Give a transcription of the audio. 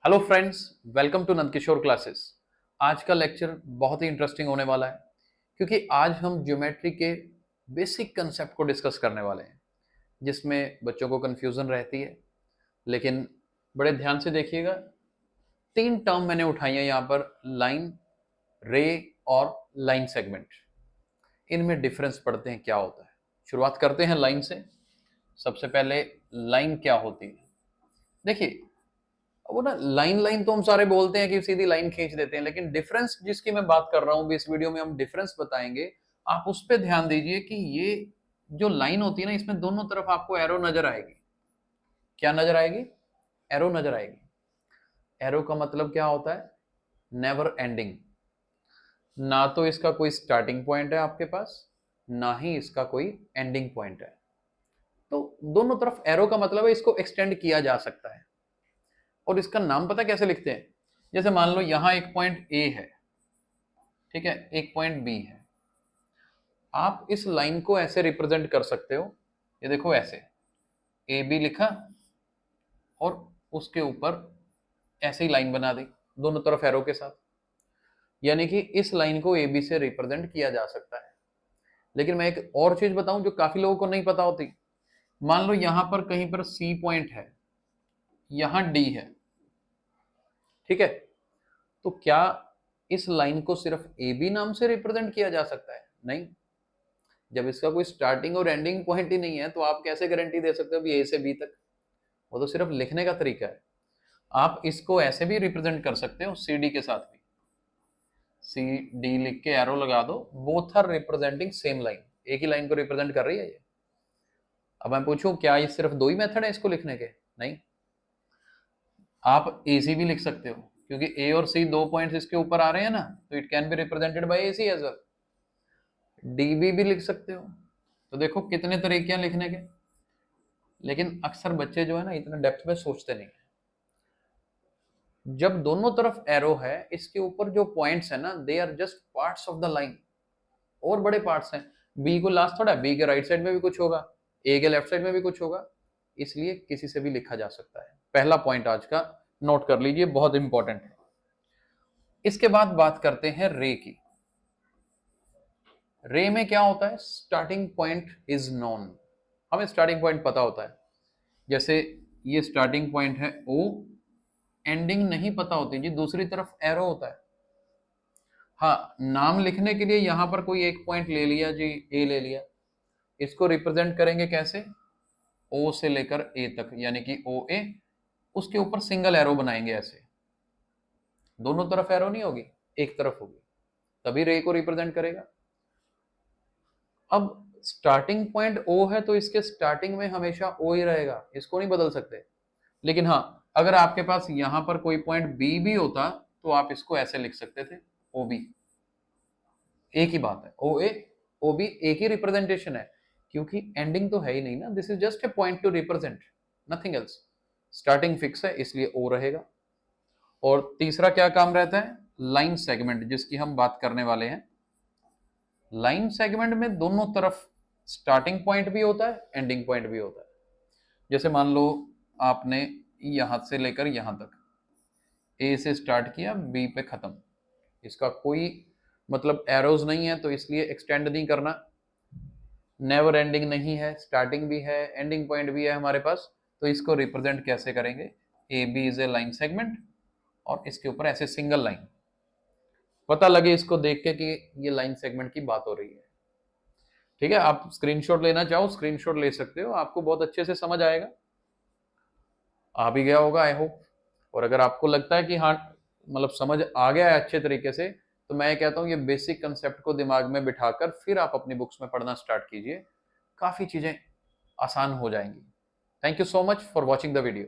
Hello friends, welcome to Nandkishore classes. आज का lecture बहुत ही इंटरेस्टिंग होने वाला है क्योंकि आज हम ज्योमेट्री के बेसिक कंसेप्ट को डिस्कस करने वाले हैं जिसमें बच्चों को कंफ्यूजन रहती है। लेकिन बड़े ध्यान से देखिएगा, तीन टर्म मैंने उठाई है यहाँ पर, लाइन, रे और लाइन सेगमेंट। इनमें डिफरेंस पढ़ते हैं क्या होता है। शुरुआत करते हैं लाइन से। सबसे पहले लाइन क्या होती है। देखिए, वो ना लाइन लाइन तो हम सारे बोलते हैं कि सीधी लाइन खींच देते हैं, लेकिन डिफरेंस जिसकी मैं बात कर रहा हूं भी, इस वीडियो में हम डिफरेंस बताएंगे। आप उस पर ध्यान दीजिए कि ये जो लाइन होती है ना, इसमें दोनों तरफ आपको एरो नजर आएगी। क्या नजर आएगी? एरो नजर आएगी। एरो का मतलब क्या होता है? Never ending. ना तो इसका कोई स्टार्टिंग पॉइंट है आपके पास, ना ही इसका कोई एंडिंग पॉइंट है। तो दोनों तरफ एरो का मतलब है इसको एक्सटेंड किया जा सकता है। और इसका नाम पता कैसे लिखते हैं? जैसे मान लो यहां एक पॉइंट ए है, ठीक है, एक पॉइंट बी है। आप इस लाइन को ऐसे रिप्रेजेंट कर सकते हो, ये देखो ऐसे, ए बी लिखा और उसके ऊपर ऐसे ही लाइन बना दी दोनों तरफ एरो के साथ। यानी कि इस लाइन को ए बी से रिप्रेजेंट किया जा सकता है। लेकिन मैं एक और चीज बताऊं जो काफी लोगों को नहीं पता होती। मान लो यहां पर कहीं पर सी पॉइंट है, यहां डी है, ठीक है, तो क्या इस लाइन को सिर्फ ए बी नाम से रिप्रेजेंट किया जा सकता है? नहीं। जब इसका कोई स्टार्टिंग और एंडिंग पॉइंट ही नहीं है तो आप कैसे गारंटी दे सकते हो भी ए से बी तक? वो तो सिर्फ लिखने का तरीका है। आप इसको ऐसे भी रिप्रेजेंट कर सकते हो, सी डी के साथ भी, सी डी लिख के एरो लगा दो, both are representing same line, एक ही लाइन को रिप्रेजेंट कर रही है ये। अब मैं पूछूं क्या ये सिर्फ दो ही मेथड है इसको लिखने के? नहीं। आप ए सी भी लिख सकते हो क्योंकि ए और सी दो पॉइंट्स इसके ऊपर आ रहे हैं ना, तो it can be represented by A C as well. DB भी लिख सकते हो। तो देखो कितने तरीके हैं लिखने के। लेकिन अक्सर बच्चे जो है ना, इतना डेप्थ में सोचते नहीं है। जब दोनों तरफ एरो है, इसके ऊपर जो पॉइंट्स है ना, they are just parts of the line. और बड़े पार्ट्स हैं। बी को लास्ट थोड़ा, बी के राइट साइड में भी कुछ होगा, ए के लेफ्ट साइड में भी कुछ होगा, इसलिए किसी से भी लिखा जा सकता है। पहला पॉइंट आज का नोट कर लीजिए, बहुत इंपॉर्टेंट है। इसके बाद बात करते हैं रे की। रे में क्या होता है? Starting point is known. हमें स्टार्टिंग पॉइंट पता होता है। जैसे ये स्टार्टिंग पॉइंट है ओ, एंडिंग नहीं पता होती जी, दूसरी तरफ एरो होता है। हाँ, नाम लिखने के लिए यहां पर कोई एक पॉइंट ले लिया जी, ए ले लिया। इसको रिप्रेजेंट करेंगे कैसे? ओ से लेकर ए तक, यानी कि ओ ए, उसके ऊपर सिंगल एरो बनाएंगे ऐसे। दोनों तरफ एरो नहीं होगी, एक तरफ होगी, तभी रे को रिप्रेजेंट करेगा। अब स्टार्टिंग पॉइंट ओ है तो इसके स्टार्टिंग में हमेशा ओ ही रहेगा, इसको नहीं बदल सकते। लेकिन हाँ, अगर आपके पास यहां पर कोई पॉइंट बी भी होता तो आप इसको ऐसे लिख सकते थे, ओ बी। एक ही बात है, ओ ए ओ बी एक ही रिप्रेजेंटेशन है, क्योंकि एंडिंग तो है ही नहीं ना। This is just a point two represent, nothing else. Starting fix है इसलिए ओ रहेगा। और तीसरा क्या काम रहता है? लाइन सेगमेंट, जिसकी हम बात करने वाले हैं। लाइन सेगमेंट में दोनों तरफ स्टार्टिंग पॉइंट भी होता है, एंडिंग पॉइंट भी होता है। जैसे मान लो आपने यहां से लेकर यहां तक ए से स्टार्ट किया, बी पे खत्म, इसका कोई मतलब एरोज नहीं है तो इसलिए एक्सटेंड नहीं करना। नेवर एंडिंग नहीं है, स्टार्टिंग भी है, एंडिंग पॉइंट भी है हमारे पास, तो इसको रिप्रेजेंट कैसे करेंगे? A B is a line segment, और इसके ऊपर ऐसे सिंगल लाइन, पता लगे इसको देख के कि ये लाइन सेगमेंट की बात हो रही है। ठीक है, आप स्क्रीनशॉट लेना चाहो स्क्रीनशॉट ले सकते हो, आपको बहुत अच्छे से समझ आएगा, आ भी गया होगा आई होप। और अगर आपको लगता है कि हाँ, मतलब समझ आ गया है अच्छे तरीके से, तो मैं कहता हूँ ये बेसिक कंसेप्ट को दिमाग में बिठाकर फिर आप अपनी बुक्स में पढ़ना स्टार्ट कीजिए, काफी चीजें आसान हो जाएंगी। Thank you so much for watching the video.